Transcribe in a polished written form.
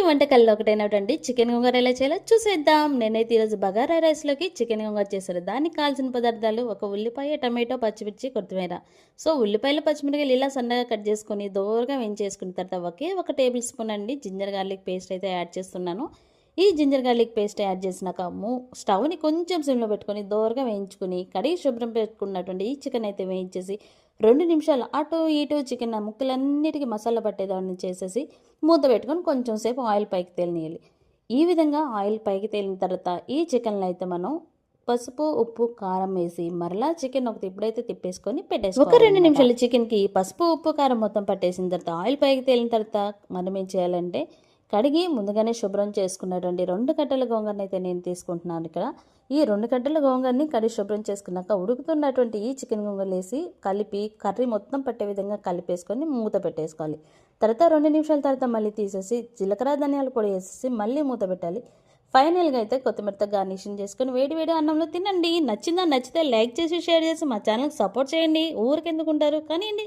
వంటకాల్లో ఒకటైనటువంటి చికెన్ గోంగూర ఎలా చేయాలో చూసేద్దాం. నేనైతే ఈరోజు బగారా రైస్లోకి చికెన్ గోంగూర చేశాను. దానికి కావాల్సిన పదార్థాలు ఒక ఉల్లిపాయ, టమాటో, పచ్చిమిర్చి, కొత్తిమీర. సో ఉల్లిపాయలు, పచ్చిమిరపకాయలు ఇలా సన్నగా కట్ చేసుకొని దోరగా వేయించేసుకున్న తర్వాత ఒక టేబుల్ స్పూన్ అండి జింజర్ గార్లిక్ పేస్ట్ అయితే యాడ్ చేస్తున్నాను. ఈ జింజర్ గార్లిక్ పేస్ట్ యాడ్ చేసినాక స్టవ్ని కొంచెం సిమ్లో పెట్టుకొని దోరగా వేయించుకుని కడిగి శుభ్రం పెట్టుకున్నటువంటి ఈ చికెన్ అయితే వేయించేసి 2 నిమిషాలు అటు ఇటు చికెన్ ముక్కలన్నిటికీ మసాలా పట్టేదాన్ని చేసేసి మూత పెట్టుకొని కొంచెం సేపు ఆయిల్ పైకి తేలినియాలి. ఈ విధంగా ఆయిల్ పైకి తేలిన తర్వాత ఈ చికెన్లో అయితే మనం పసుపు, ఉప్పు, కారం వేసి మరలా చికెన్ ఎప్పుడైతే తిప్పేసుకొని పెట్టేసుకోవాలి. ఒక 2 నిమిషాలు చికెన్కి పసుపు, ఉప్పు, కారం మొత్తం పట్టేసిన తర్వాత ఆయిల్ పైకి తేలిన తర్వాత మనం ఏం చేయాలంటే కడిగి ముందుగానే శుభ్రం చేసుకున్నటువంటి 2 కట్టల గోంగూరని అయితే నేను తీసుకుంటున్నాను. ఇక్కడ ఈ 2 కట్టల గోంగూరని కడిగి శుభ్రం చేసుకున్నాక ఉడుకుతున్నటువంటి ఈ చికెన్ గోంగూర వేసి కలిపి కర్రీ మొత్తం పట్టే విధంగా కలిపేసుకొని మూత పెట్టేసుకోవాలి. తర్వాత 2 నిమిషాల తర్వాత మళ్ళీ తీసేసి జీలకర్ర, ధనియాల పొడి వేసేసి మళ్ళీ మూత పెట్టాలి. ఫైనల్గా అయితే కొత్తిమీరతో గార్నిషింగ్ చేసుకొని వేడి వేడి అన్నంలో తినండి. నచ్చితే లైక్ చేసి షేర్ చేసి మా ఛానల్కి సపోర్ట్ చేయండి. ఊరికెందుకుంటారు కానివ్వండి.